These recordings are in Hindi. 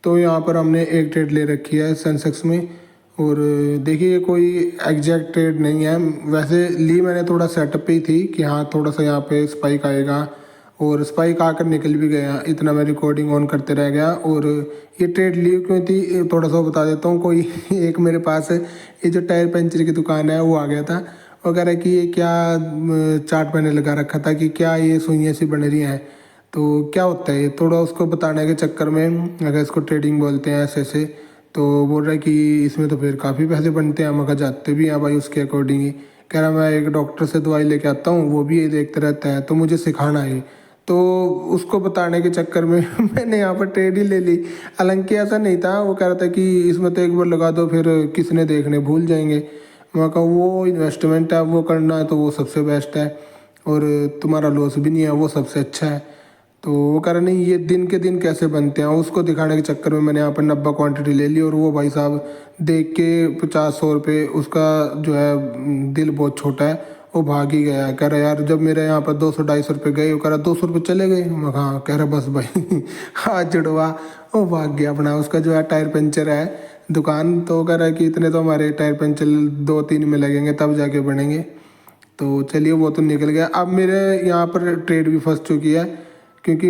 तो यहाँ पर हमने एक ट्रेड ले रखी है सेंसेक्स में। और देखिए कोई एग्जैक्ट ट्रेड नहीं है, वैसे ली मैंने थोड़ा सेटअप पे ही थी कि हाँ थोड़ा सा यहाँ पे स्पाइक आएगा, और स्पाइक आकर निकल भी गया। इतना मैं रिकॉर्डिंग ऑन करते रह गया। और ये ट्रेड ली क्यों थी ये थोड़ा सा बता देता हूँ। कोई एक मेरे पास ये जो टायर पंचर की दुकान है वो आ गया था, वो कह रहा है कि ये क्या चार्ट मैंने लगा रखा था कि क्या ये सुइयाँ सी बन रही हैं, तो क्या होता है ये, थोड़ा उसको बताने के चक्कर में अगर इसको ट्रेडिंग बोलते हैं ऐसे ऐसे, तो बोल रहा है कि इसमें तो फिर काफ़ी पैसे बनते हैं। मगर जाते भी हैं भाई उसके अकॉर्डिंग ही। कह रहा मैं एक डॉक्टर से दवाई लेके आता हूँ, वो भी ये देखते रहता है, तो मुझे सिखाना है। तो उसको बताने के चक्कर में मैंने यहाँ पर ट्रेड ही ले ली। हालांकि ऐसा नहीं था, वो कह रहा था कि इसमें तो एक बार लगा दो फिर किसने देखने भूल जाएंगे। मैं कहा वो इन्वेस्टमेंट है, वो करना है तो वो सबसे बेस्ट है, और तुम्हारा लॉस भी नहीं है, वो सबसे अच्छा है। तो वो कह रहा नहीं ये दिन के दिन कैसे बनते हैं, उसको दिखाने के चक्कर में मैंने यहाँ पर 90 क्वांटिटी ले ली। और वो भाई साहब देख के 50-100 रुपये, उसका जो है दिल बहुत छोटा है, वो भाग ही गया। कह रहा यार जब मेरे यहाँ पर 200-250 रुपये गए, वो कह रहा 200 रुपये चले गए। मैं हाँ, कह रहा बस भाई हाथ जुड़वा। वो भाग गया अपना, उसका जो है टायर पंचर है दुकान, तो कह रहा है कि इतने तो हमारे टायर पंचर 2-3 में लगेंगे तब जाके बनेंगे। तो चलिए वो तो निकल गया। अब मेरे यहाँ पर ट्रेड भी फंस चुकी है, क्योंकि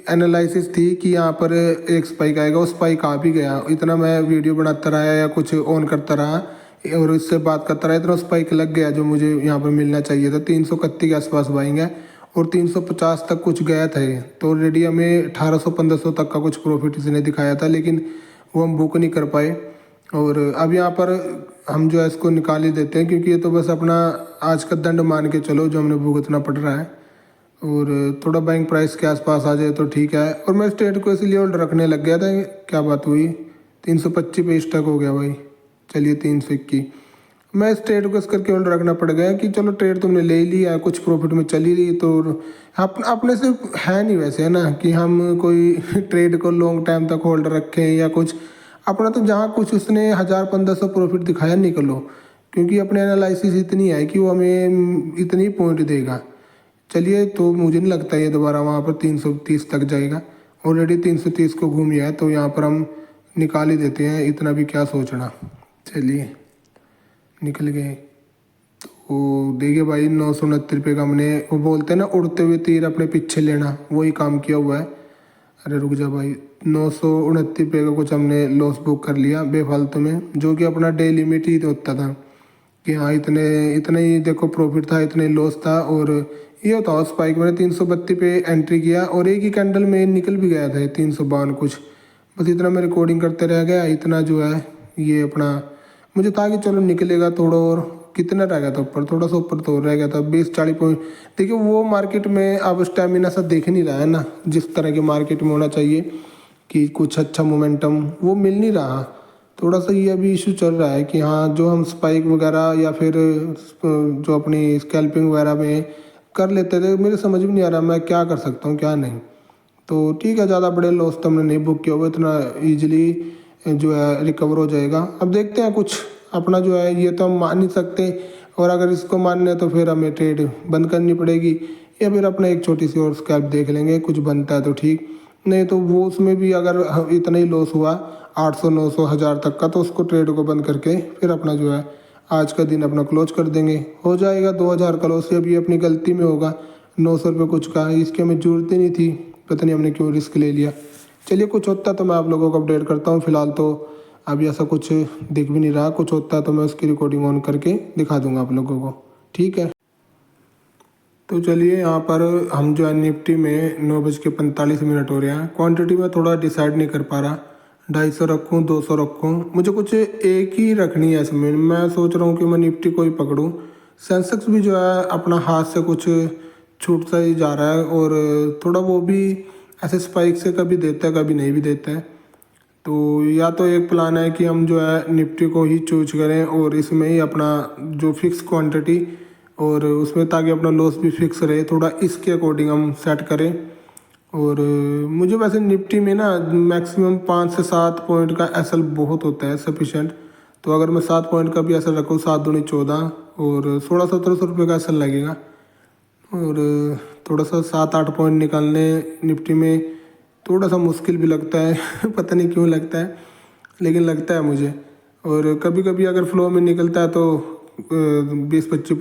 एनालिसिस थी कि यहाँ पर एक स्पाइक आएगा, वो स्पाइक आ भी गया। इतना मैं वीडियो बनाता रहा या कुछ ऑन करता रहा और इससे बात करता रहा, इतना स्पाइक लग गया जो मुझे यहाँ पर मिलना चाहिए था। 331 के आसपास बाइंग है और 350 तक कुछ गया था। तो ऑलरेडी हमें 1800-1500 तक का कुछ प्रॉफिट इसने दिखाया था, लेकिन वो हम बुक नहीं कर पाए। और अब यहाँ पर हम जो है इसको निकाल ही देते हैं, क्योंकि ये तो बस अपना आज का दंड मान के चलो जो हमने भुगतना पड़ रहा है। और थोड़ा बैंक प्राइस के आसपास आ जाए तो ठीक है। और मैं स्टेट को इसलिए होल्ड रखने लग गया था, क्या बात हुई 325 पे स्टक हो गया भाई। चलिए 321 मैं स्टेट को इस करके होल्ड रखना पड़ गया कि चलो ट्रेड तुमने ले लिया, कुछ प्रॉफिट में चली रही, तो अपने से है नहीं वैसे है ना कि हम कोई ट्रेड को लॉन्ग टाइम तक होल्ड रखें या कुछ। अपना तो जहाँ कुछ उसने 1000-1500 प्रॉफिट दिखाया निकलो, क्योंकि अपने एनालिसिस इतनी है कि वो हमें इतनी पॉइंट देगा। चलिए तो मुझे नहीं लगता ये दोबारा वहाँ पर 330 तक जाएगा। ऑलरेडी 330 को घूम गया है, तो यहाँ पर हम निकाल ही देते हैं, इतना भी क्या सोचना। चलिए निकल गए। तो देखिए भाई 969 का हमने, वो बोलते हैं ना उड़ते हुए तीर अपने पीछे लेना, वही काम किया हुआ है। अरे रुक जा भाई, 969 का कुछ हमने लॉस बुक कर लिया बेफालतू में, जो कि अपना डे लिमिट ही होता था कि हाँ इतने इतना ही देखो प्रॉफिट था, इतना ही लॉस था। और ये होता है स्पाइक मैंने 332 पे एंट्री किया और एक ही कैंडल में निकल भी गया था 352 कुछ। बस इतना मैं रिकॉर्डिंग करते रह गया। इतना जो है ये अपना मुझे था कि चलो निकलेगा थोड़ा और, कितना रह गया था ऊपर, थोड़ा सा ऊपर तो रह गया था 20-40 पॉइंट। देखिए वो मार्केट में अब स्टेमिना सा देख नहीं रहा है ना, जिस तरह की मार्केट में होना चाहिए कि कुछ अच्छा मोमेंटम वो मिल नहीं रहा। थोड़ा सा ये अभी इशू चल रहा है कि हाँ जो हम स्पाइक वगैरह या फिर जो अपनी स्कैल्पिंग वगैरह में कर लेते थे, मेरे समझ में नहीं आ रहा मैं क्या कर सकता हूँ क्या नहीं। तो ठीक है, ज़्यादा बड़े लॉस तो हमने नहीं बुक किया हुआ, इतना ईजिली जो है रिकवर हो जाएगा। अब देखते हैं कुछ अपना जो है, ये तो हम मान नहीं सकते, और अगर इसको मानने तो फिर हमें ट्रेड बंद करनी पड़ेगी, या फिर अपना एक छोटी सी और स्कैल्प देख लेंगे, कुछ बनता है तो ठीक, नहीं तो वो उसमें भी अगर इतना ही लॉस हुआ 800-900-1000 तक का, तो उसको ट्रेड को बंद करके फिर अपना जो है आज का दिन अपना क्लोज कर देंगे, हो जाएगा 2000 का लॉस। अभी अपनी गलती में होगा 900 रुपये कुछ का, इसकी हमें ज़रूरत ही नहीं थी, पता नहीं हमने क्यों रिस्क ले लिया। चलिए कुछ होता है तो मैं आप लोगों को अपडेट करता हूँ। फिलहाल तो अभी ऐसा कुछ दिख भी नहीं रहा, कुछ होता है तो मैं उसकी रिकॉर्डिंग ऑन करके दिखा दूंगा आप लोगों को, ठीक है। तो चलिए यहाँ पर हम जो है निफ्टी में 9:45 हो रहे हैं। क्वांटिटी में थोड़ा डिसाइड नहीं कर पा रहा, 250 रखूँ 200 रखूँ, मुझे कुछ एक ही रखनी है इसमें। मैं सोच रहा हूँ कि मैं निफ्टी को ही पकड़ूँ। सेंसेक्स भी जो है अपना हाथ से कुछ छूट सा ही जा रहा है, और थोड़ा वो भी ऐसे स्पाइक से कभी देता है कभी नहीं भी देता है। तो या तो एक प्लान है कि हम जो है निफ्टी को ही चूज करें और इसमें ही अपना जो फिक्स क्वांटिटी, और उसमें ताकि अपना लॉस भी फिक्स रहे, थोड़ा इसके अकॉर्डिंग हम सेट करें। और मुझे वैसे निफ्टी में ना मैक्सिमम 5 से 7 पॉइंट का एसएल बहुत होता है सफिशेंट। तो अगर मैं 7 पॉइंट का भी एसएल रखूँ, 7 दूनी 14 और 1600-1700 रुपये का एसएल लगेगा। और थोड़ा सा 7-8 पॉइंट निकालने निफ्टी में थोड़ा सा मुश्किल भी लगता है पता नहीं क्यों लगता है, लेकिन लगता है मुझे। और कभी कभी अगर फ्लो में निकलता है तो 20-25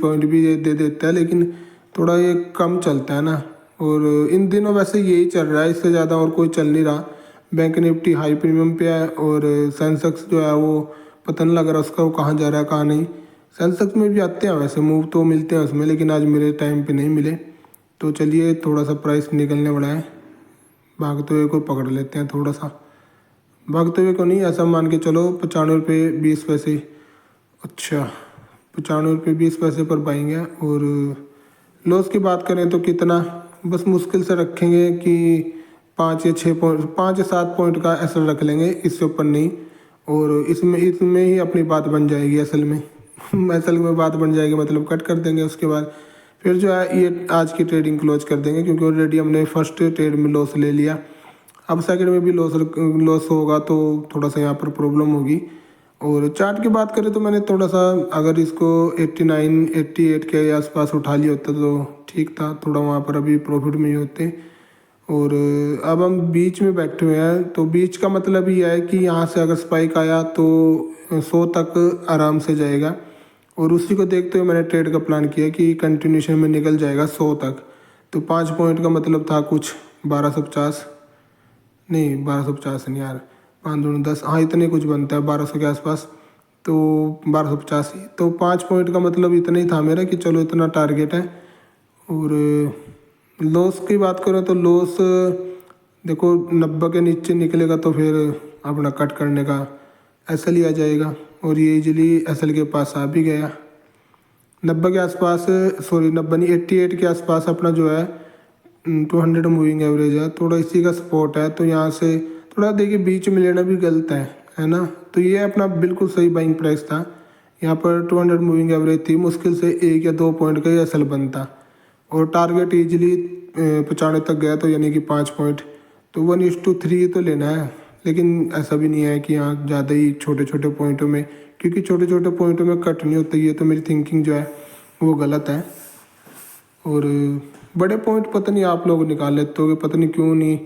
पॉइंट भी दे देता है, लेकिन थोड़ा ये कम चलता है ना। और इन दिनों वैसे यही चल रहा है, इससे ज़्यादा और कोई चल नहीं रहा। बैंक निफ्टी हाई प्रीमियम पे है और सेंसेक्स जो है वो पता नहीं लग रहा उसका, वो कहाँ जा रहा है कहाँ नहीं। सेंसेक्स में भी आते हैं वैसे मूव तो मिलते हैं उसमें, लेकिन आज मेरे टाइम पे नहीं मिले। तो चलिए थोड़ा सा प्राइस निकलने वाला है, भागते हुए को पकड़ लेते हैं थोड़ा सा। भागते हुए को नहीं, ऐसा मान के चलो 95 रुपये 20 पैसे। अच्छा, 95 रुपये 20 पैसे पर पाएंगे। और लॉस की बात करें तो कितना, बस मुश्किल से रखेंगे कि 5 या 6 पॉइंट, 5 या 7 पॉइंट का असल रख लेंगे, इससे ऊपर नहीं। और इसमें इसमें ही अपनी बात बन जाएगी असल में असल में बात बन जाएगी, मतलब कट कर देंगे। उसके बाद फिर जो है ये आज की ट्रेडिंग क्लोज कर देंगे, क्योंकि ऑलरेडी हमने फर्स्ट ट्रेड में लॉस ले लिया। अब सेकंड में भी लॉस होगा तो थोड़ा सा यहाँ पर प्रॉब्लम होगी। और चार्ट की बात करें तो मैंने थोड़ा सा, अगर इसको 89-88 के आसपास उठा लिया होता तो ठीक था, थोड़ा वहाँ पर अभी प्रॉफिट में ही होते। और अब हम बीच में बैठे हुए हैं, तो बीच का मतलब ये है कि यहाँ से अगर स्पाइक आया तो 100 तक आराम से जाएगा। और उसी को देखते हुए मैंने ट्रेड का प्लान किया कि कंटिन्यूशन में निकल जाएगा 100 तक। तो 5 पॉइंट का मतलब था कुछ 1250, नहीं 1250 नहीं यार, 5 दूनी 10, हाँ इतने कुछ बनता है 1200 के आसपास। तो 1285, तो 5 पॉइंट का मतलब इतना ही था मेरा कि चलो इतना टारगेट है। और लॉस की बात करें तो लॉस देखो 90 के नीचे निकलेगा तो फिर अपना कट करने का एसएल ही आ जाएगा। और ये इजीली एसएल के पास आ भी गया 90 के आसपास, सॉरी 90 नहीं 88 के आसपास अपना जो है 200 मूविंग एवरेज है, थोड़ा इसी का सपोर्ट है। तो यहाँ से थोड़ा देखिए बीच में लेना भी गलत है ना। तो ये अपना बिल्कुल सही बाइंग प्राइस था। यहाँ पर 200 मूविंग एवरेज थी, मुश्किल से 1 या 2 पॉइंट का ही असल बनता। और टारगेट इजीली 95 तक गया, तो यानी कि 5 पॉइंट, तो 1:3 तो लेना है। लेकिन ऐसा भी नहीं है कि यहाँ ज़्यादा ही छोटे छोटे पॉइंटों में, क्योंकि छोटे छोटे पॉइंटों में कट नहीं होता। ये तो मेरी थिंकिंग जो है वो गलत है। और बड़े पॉइंट पता नहीं आप लोग निकाल लेते हो, पता नहीं क्यों नहीं।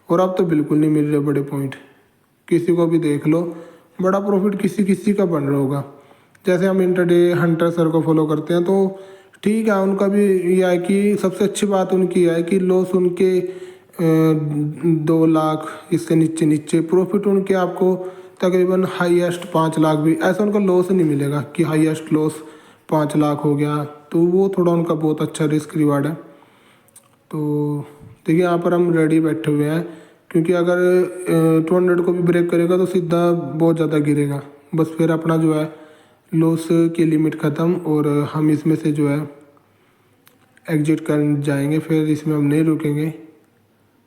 और अब तो बिल्कुल नहीं मिल रहे बड़े पॉइंट, किसी को भी देख लो बड़ा प्रॉफिट किसी किसी का बन रहा होगा। जैसे हम इंटरडे हंटर सर को फॉलो करते हैं तो ठीक है, उनका भी यह है कि सबसे अच्छी बात उनकी है कि लॉस उनके 2 लाख इससे नीचे नीचे, प्रॉफिट उनके आपको तकरीबन हाईएस्ट 5 लाख भी, ऐसा उनका लॉस नहीं मिलेगा कि हाईएस्ट लॉस 5 लाख हो गया। तो वो थोड़ा उनका बहुत अच्छा रिस्क रिवार्ड है। तो देखिए यहाँ पर हम रेडी बैठे हुए हैं, क्योंकि अगर 200 को भी ब्रेक करेगा तो सीधा बहुत ज़्यादा गिरेगा, बस फिर अपना जो है लॉस की लिमिट ख़त्म। और हम इसमें से जो है एग्जिट कर जाएंगे, फिर इसमें हम नहीं रुकेंगे।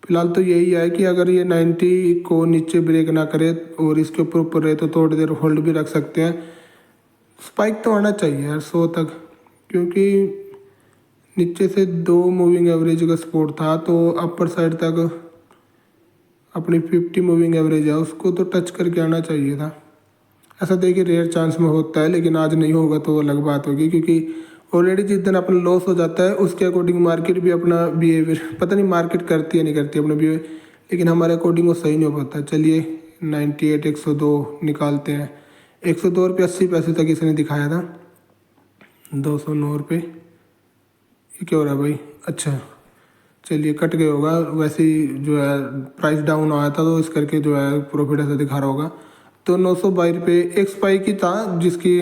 फिलहाल तो यही है कि अगर ये 90 को नीचे ब्रेक ना करे और इसके ऊपर ऊपर रहे तो थोड़ी देर होल्ड भी रख सकते हैं। स्पाइक तो आना चाहिए यार 100 तक, क्योंकि नीचे से 2 मूविंग एवरेज का सपोर्ट था, तो अपर साइड तक अपनी 50 मूविंग एवरेज है उसको तो टच करके आना चाहिए था। ऐसा देखिए रेयर चांस में होता है, लेकिन आज नहीं होगा तो अलग बात होगी, क्योंकि ऑलरेडी जिस दिन अपना लॉस हो जाता है उसके अकॉर्डिंग मार्केट भी अपना बिहेवियर, पता नहीं मार्केट करती है नहीं करती अपना बिहेवियर, लेकिन हमारे अकॉर्डिंग वो सही नहीं हो पाता। चलिए 98 102 निकालते हैं। 102 रुपये 80 पैसे तक इसने दिखाया था, 209 रुपये, ये क्या हो रहा है भाई। अच्छा चलिए कट गया होगा, वैसे ही जो है प्राइस डाउन आया था तो इस करके जो है प्रॉफिट ऐसा दिखा रहा होगा। तो 922 रुपये एक स्पाइक ही था जिसकी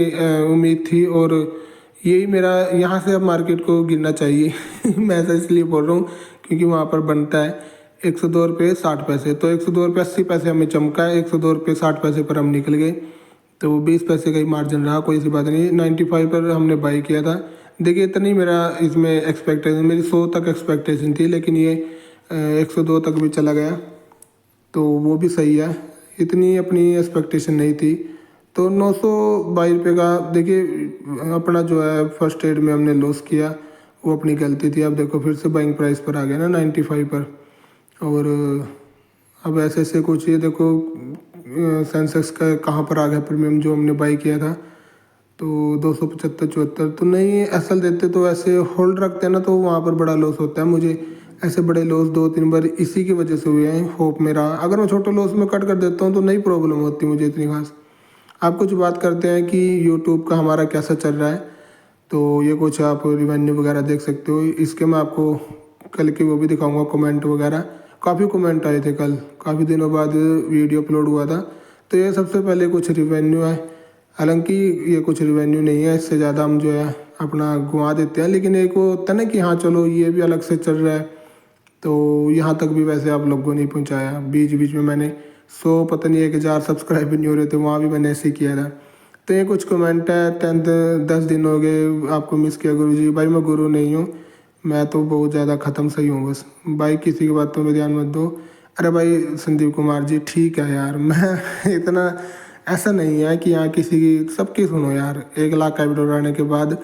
उम्मीद थी, और यही मेरा यहाँ से अब मार्केट को गिरना चाहिए मैं ऐसा इसलिए बोल रहा हूँ क्योंकि वहाँ पर बनता है 102 रुपये 60 पैसे, तो 102 रुपये 80 पैसे हमें चमका है, 102 रुपये 60 पैसे पर हम निकल गए। तो 20 पैसे का ही मार्जिन रहा, कोई सी बात नहीं। 95 पर हमने बाई किया था। देखिए इतनी मेरा इसमें एक्सपेक्टेशन, मेरी 100 तक एक्सपेक्टेशन थी, लेकिन ये 102 तक भी चला गया, तो वो भी सही है। इतनी अपनी एक्सपेक्टेशन नहीं थी। तो 922 रुपये का देखिए अपना जो है फर्स्ट ट्रेड में हमने लॉस किया, वो अपनी गलती थी। अब देखो फिर से बाइंग प्राइस पर आ गया ना 95 पर। और अब ऐसे ऐसे कुछ ये देखो सेंसेक्स का कहाँ पर आ गया प्रीमियम जो हमने बाई किया था, तो 275 74। तो नहीं असल देते तो ऐसे होल्ड रखते हैं ना, तो वहाँ पर बड़ा लॉस होता है। मुझे ऐसे बड़े लॉस 2-3 बार इसी की वजह से हुए हैं। होप मेरा अगर मैं छोटे लॉस में कट कर देता हूँ तो नहीं प्रॉब्लम होती मुझे इतनी खास। आप कुछ बात करते हैं कि यूट्यूब का हमारा कैसा चल रहा है, तो ये कुछ आप रिवेन्यू वगैरह देख सकते हो। इसके मैं आपको कल की वो भी दिखाऊंगा, कमेंट वगैरह। काफ़ी कमेंट आए थे कल, काफ़ी दिनों बाद वीडियो अपलोड हुआ था। तो ये सबसे पहले कुछ रिवेन्यू है, हालांकि ये कुछ रिवेन्यू नहीं है, इससे ज़्यादा हम जो है अपना घुमा देते हैं। लेकिन एक वो होता है ना कि हाँ चलो ये भी अलग से चल रहा है, तो यहाँ तक भी वैसे आप लोगों ने पहुँचाया। बीच बीच में मैंने 100 पता नहीं 1000 सब्सक्राइब नहीं हो रहे थे, वहाँ भी मैंने ऐसे ही किया था। तो ये कुछ कमेंट है, 10 दिन हो गए आपको मिस किया गुरुजी। भाई मैं गुरु नहीं हूँ, मैं तो बहुत ज़्यादा ख़त्म सही हूँ बस। भाई किसी की बातों में ध्यान मत दो। अरे भाई संदीप कुमार जी ठीक है यार, मैं इतना ऐसा नहीं है कि यहाँ किसी की सबकी सुनो यार। 1 लाख का वीडियो डालने के बाद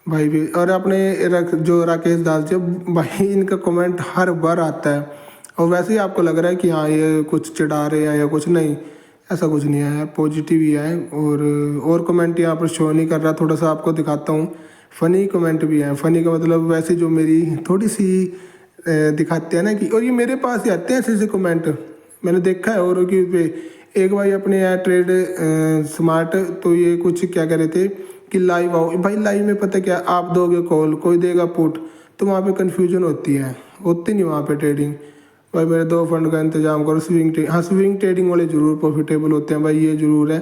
भाई भी, और अपने जो राकेश दास जी भाई, इनका कमेंट हर बार आता है। और वैसे ही आपको लग रहा है कि हाँ ये कुछ चिढ़ा रहे हैं या कुछ, नहीं ऐसा कुछ नहीं है, पॉजिटिव ही है। और कमेंट यहाँ पर शो नहीं कर रहा, थोड़ा सा आपको दिखाता हूँ। फ़नी कमेंट भी है, फ़नी का मतलब वैसे जो मेरी थोड़ी सी दिखाते हैं ना कि, और ये मेरे पास ही आते हैं ऐसे ऐसे कमेंट, मैंने देखा है। और कि एक भाई अपने यहाँ ट्रेड स्मार्ट, तो ये कुछ क्या कह रहे थे कि लाइव आओ। भाई लाइव में पता क्या, आप दोगे कॉल, कोई देगा पुट, तो वहाँ पे कन्फ्यूजन होती नहीं वहाँ पे ट्रेडिंग। भाई मेरे 2 फंड का इंतजाम करो, स्विंग ट्रेड। हाँ स्विंग ट्रेडिंग वाले ज़रूर प्रॉफिटेबल होते हैं भाई, ये ज़रूर है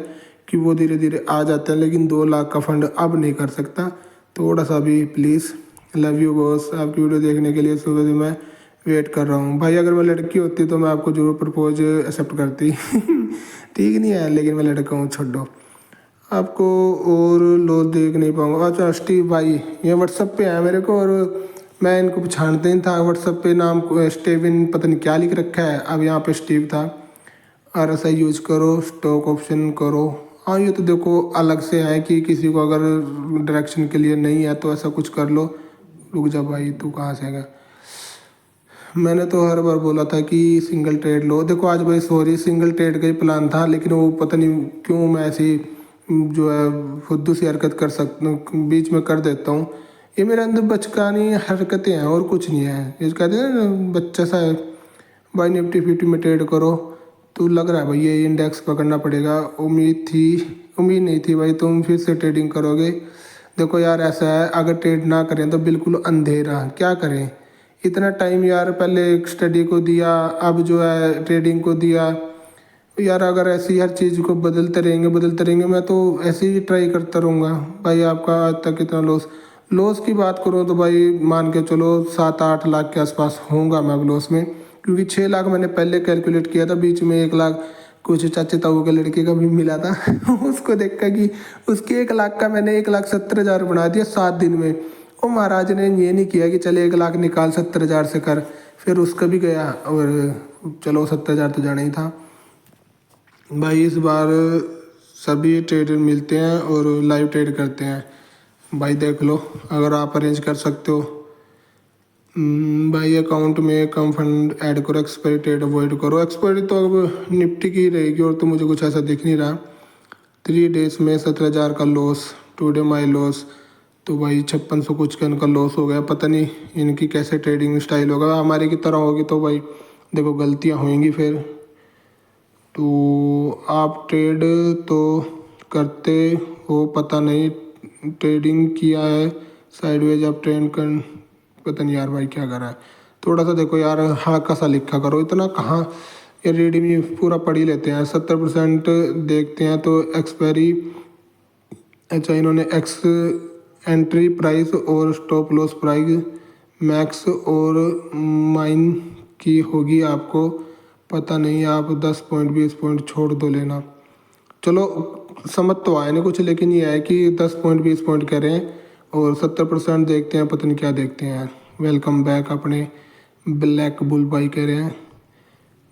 कि वो धीरे धीरे आ जाते हैं। लेकिन 2 लाख का फंड अब नहीं कर सकता, थोड़ा सा भी प्लीज़। लव यू बॉस, आपकी वीडियो देखने के लिए सुबह से मैं वेट कर रहा हूँ। भाई अगर मैं लड़की होती तो मैं आपको ज़रूर प्रपोज एक्सेप्ट करती ठीक नहीं है, लेकिन मैं लड़का हूँ, छोड़ो आपको। और लो देख नहीं पाऊँगा। अच्छा स्टीव भाई ये व्हाट्सअप पे है मेरे को, और मैं इनको पहचानते ही था। व्हाट्सअप पे नाम स्टीवन पता नहीं क्या लिख रखा है, अब यहाँ पे स्टीव था। RSI यूज करो, स्टॉक ऑप्शन करो। हाँ ये तो देखो अलग से है कि किसी को अगर डायरेक्शन के लिए नहीं है तो ऐसा कुछ कर लो। रुक जा भाई, तू कहाँ से आएगा। मैंने तो हर बार बोला था कि सिंगल ट्रेड लो। देखो आज भाई सॉरी, सिंगल ट्रेड का ही प्लान था, लेकिन वो पता नहीं क्यों मैं ऐसी जो है फुद्दू सी हरकत कर सकता हूँ, बीच में कर देता हूँ। ये मेरे अंदर बचकानी हरकतें हैं और कुछ नहीं है। ये कहते हैं ना बच्चा सा है। भाई निफ्टी 50 में ट्रेड करो, तो लग रहा है भाई ये इंडेक्स पकड़ना पड़ेगा। उम्मीद नहीं थी भाई तुम फिर से ट्रेडिंग करोगे। देखो यार ऐसा है, अगर ट्रेड ना करें तो बिल्कुल अंधेरा, क्या करें। इतना टाइम यार पहले स्टडी को दिया, अब जो है ट्रेडिंग को दिया यार। अगर ऐसी हर चीज़ को बदलते रहेंगे, मैं तो ऐसे ही ट्राई करता रहूँगा। भाई आपका आज तक कितना लॉस की बात करूँ तो भाई मान के चलो 7-8 लाख के आसपास होऊंगा मैं अब लॉस में, क्योंकि 6 लाख मैंने पहले कैलकुलेट किया था। बीच में 1 लाख कुछ चाचे ताऊ के लड़के का भी मिला था उसको देखा कि उसके 1 लाख का मैंने 1,70,000 बना दिया 7 दिन में। वो महाराज ने ये नहीं किया कि चले 1 लाख निकाल 70,000 से कर, फिर उसका भी गया। और चलो 70,000 तो जाना ही था भाई। इस बार सभी ट्रेडर मिलते हैं और लाइव ट्रेड करते हैं भाई, देख लो अगर आप अरेंज कर सकते हो। भाई अकाउंट में कम फंड ऐड करो, एक्सपायरी ट्रेड अवॉइड करो। एक्सपायरी तो अब निफ्टी की रहेगी, और तो मुझे कुछ ऐसा दिख नहीं रहा। 3 डेज में 17,000 का लॉस, टुडे माई लॉस। तो भाई 5600 कुछ का इनका लॉस हो गया। पता नहीं इनकी कैसे ट्रेडिंग स्टाइल होगा, हमारे की तरह होगी तो भाई देखो गलतियाँ होंगी फिर। तो आप ट्रेड तो करते हो, पता नहीं ट्रेडिंग किया है साइडवेज आप ट्रेंड कर, पता नहीं यार भाई क्या कर रहा है। थोड़ा सा देखो यार हल्का सा लिखा करो, इतना कहाँ। ये रीडिंग भी पूरा पढ़ ही लेते हैं। 70% देखते हैं तो एक्सपायरी, अच्छा इन्होंने एक्स एंट्री प्राइस और स्टॉप लॉस प्राइस मैक्स और माइन की होगी आपको पता नहीं, आप 10 पॉइंट 20 पॉइंट छोड़ दो लेना। चलो समझ तो आया नहीं कुछ, लेकिन ये है कि 10 पॉइंट 20 पॉइंट कह रहे हैं और 70% देखते हैं, पता नहीं क्या देखते हैं यार। वेलकम बैक अपने ब्लैक बुल भाई कह रहे हैं।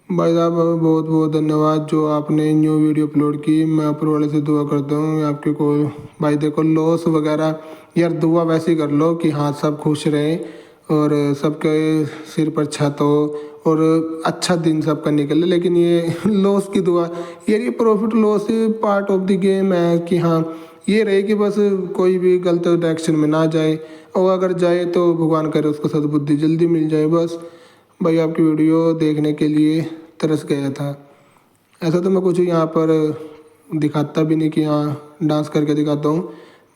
भाई साहब बहुत बहुत धन्यवाद जो आपने न्यू वीडियो अपलोड की। मैं ऊपर वाले से दुआ करता हूँ आपके को। भाई देखो लॉस वगैरह यार दुआ वैसे ही कर लो कि हाँ सब खुश रहें और सबके सिर पर छत हो और अच्छा दिन सबका निकले। लेकिन ये लॉस की दुआ यार, ये profit loss part of the game है कि हाँ ये रहे कि बस कोई भी गलत डायरेक्शन में ना जाए, और अगर जाए तो भगवान करे उसको सद्बुद्धि जल्दी मिल जाए बस। भाई आपकी वीडियो देखने के लिए तरस गया था। ऐसा तो मैं कुछ यहाँ पर दिखाता भी नहीं कि हाँ डांस करके दिखाता हूँ।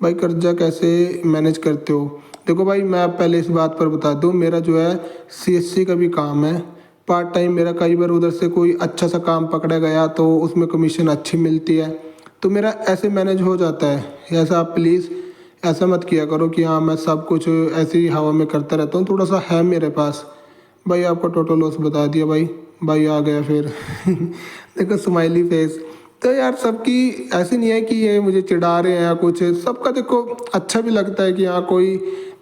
भाई कर्जा कैसे मैनेज करते हो? देखो भाई मैं पहले इस बात पर बता दूँ, मेरा जो है CSC का भी काम है पार्ट टाइम मेरा। कई बार उधर से कोई अच्छा सा काम पकड़ा गया तो उसमें कमीशन अच्छी मिलती है, तो मेरा ऐसे मैनेज हो जाता है। ऐसा आप प्लीज़ ऐसा मत किया करो कि हाँ मैं सब कुछ ऐसे ही हवा में करता रहता हूँ। थोड़ा सा है मेरे पास। भाई आपका टोटल लॉस बता दिया भाई। भाई आ गया फिर देखो स्माइली फेस। तो यार सबकी ऐसी नहीं है कि ये मुझे चिढ़ा रहे हैं या कुछ, सबका देखो अच्छा भी लगता है कि हाँ कोई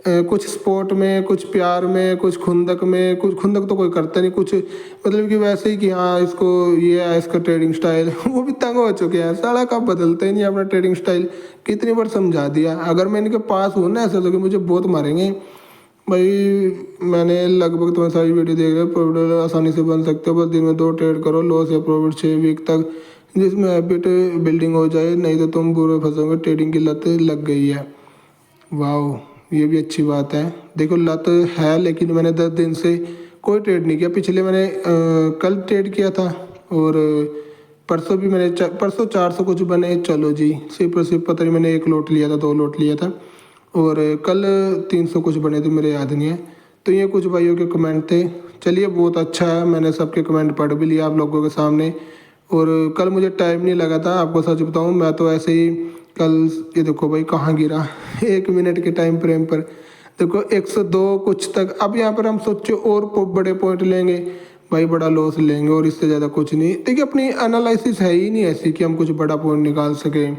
कुछ स्पोर्ट में, कुछ प्यार में, कुछ खुंदक में, कुछ खुंदक तो कोई करता नहीं, कुछ मतलब कि वैसे ही कि हाँ इसको ये है इसका ट्रेडिंग स्टाइल वो भी तंग हो चुके हैं साला, कब बदलते ही नहीं अपना ट्रेडिंग स्टाइल। कितनी बार समझा दिया, अगर मैं इनके पास हूँ ना ऐसा तो कि मुझे बहुत मारेंगे। भाई मैंने लगभग तुम्हारी सारी वीडियो देख रहे हो, प्रॉफिट आसानी से बन सकते हो, बस दिन में 2 ट्रेड करो, लॉस या प्रॉफिट 6 वीक तक जिसमें हैबिट बिल्डिंग हो जाए, नहीं तो तुम बुरे फंसोगे, ट्रेडिंग की लत लग गई है। वाह ये भी अच्छी बात है। देखो लत है लेकिन मैंने 10 दिन से कोई ट्रेड नहीं किया। पिछले मैंने कल ट्रेड किया था और परसों भी मैंने परसों 400 कुछ बने, चलो जी सिर्फ और सिर्फ पता नहीं मैंने 1 लॉट लिया था 2 लॉट लिया था, और कल 300 कुछ बने थे, मेरे याद नहीं है। तो ये कुछ भाइयों के कमेंट थे। चलिए बहुत अच्छा है, मैंने सबके कमेंट पढ़ भी लिया आप लोगों के सामने। और कल मुझे टाइम नहीं लगा था, आपको सच बताऊँ मैं तो ऐसे ही कल, ये देखो भाई कहाँ गिरा 1 मिनट के टाइम फ्रेम पर देखो 102 कुछ तक। अब यहाँ पर हम सोचो और बड़े पॉइंट लेंगे भाई, बड़ा लॉस लेंगे और इससे ज़्यादा कुछ नहीं। देखिए अपनी एनालिसिस है ही नहीं ऐसी कि हम कुछ बड़ा पॉइंट निकाल सकें।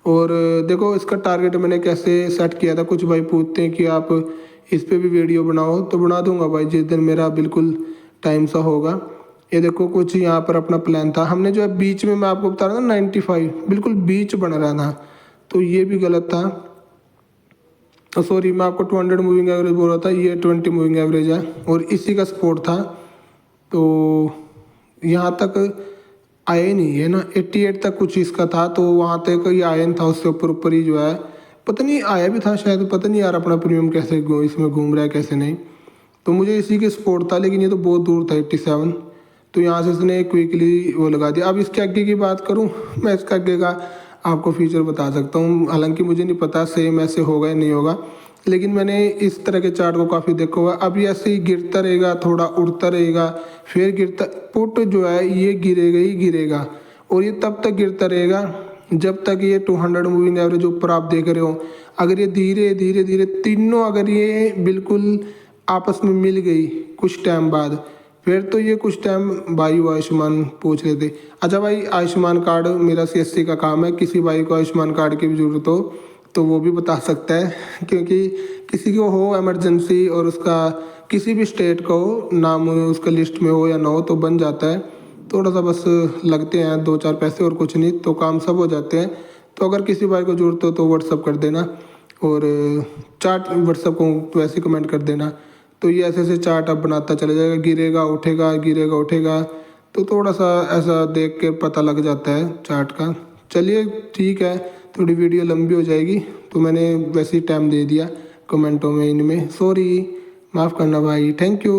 और देखो इसका टारगेट मैंने कैसे सेट किया था, कुछ भाई पूछते हैं कि आप इस पे भी वीडियो बनाओ, तो बना दूंगा भाई जिस दिन मेरा बिल्कुल टाइम सा होगा। ये देखो कुछ यहाँ पर अपना प्लान था, हमने जो है बीच में मैं आपको बता रहा था 95 बिल्कुल बीच बन रहा था, तो ये भी गलत था। सॉरी मैं आपको 200 मूविंग एवरेज बोल रहा था, ये 20 मूविंग एवरेज है और इसी का सपोर्ट था। तो यहाँ तक आए नहीं है ना, 88 तक कुछ इसका था, तो वहाँ तक ये आया नहीं था, उससे ऊपर ऊपर ही जो है पता नहीं आया भी था शायद, पता नहीं यार अपना प्रीमियम कैसे इसमें घूम रहा है कैसे नहीं। तो मुझे इसी के सपोर्ट था, लेकिन ये तो बहुत दूर था 87। तो यहाँ से इसने क्विकली वो लगा दिया। अब इसके आगे की बात करूँ, मैं इसका आगे का आपको फीचर बता सकता हूँ, हालांकि मुझे नहीं पता सेम ऐसे होगा या नहीं होगा, लेकिन मैंने इस तरह के चार्ट को काफ़ी देखा हुआ। अब ये ऐसे ही गिरता रहेगा, थोड़ा उड़ता रहेगा, फिर गिरता, पुट जो है ये गिरेगा ही गिरेगा, और ये तब तक गिरता रहेगा जब तक ये 200 मूविंग एवरेज ऊपर आप देख रहे हो। अगर ये धीरे धीरे धीरे तीनों अगर ये बिल्कुल आपस में मिल गई कुछ टाइम बाद, फिर तो ये कुछ टाइम भाई वो आयुष्मान पूछ रहे थे। अच्छा भाई आयुष्मान कार्ड मेरा CSC का काम है, किसी भाई को आयुष्मान कार्ड की भी ज़रूरत हो तो वो भी बता सकता है, क्योंकि किसी को हो इमरजेंसी और उसका किसी भी स्टेट का हो, नाम उसका लिस्ट में हो या ना हो तो बन जाता है। थोड़ा सा बस लगते हैं 2-4 पैसे और कुछ नहीं, तो काम सब हो जाते हैं। तो अगर किसी भाई को ज़रूरत हो तो व्हाट्सअप कर देना, और चार्ट व्हाट्सअप को वैसे कमेंट कर देना। तो ये ऐसे ऐसे चार्ट अब बनाता चला जाएगा, गिरेगा उठेगा गिरेगा उठेगा, तो थोड़ा सा ऐसा देख के पता लग जाता है चार्ट का। चलिए ठीक है, थोड़ी वीडियो लंबी हो जाएगी तो मैंने वैसे ही टाइम दे दिया कमेंटों में, इनमें सॉरी, माफ़ करना भाई, थैंक यू।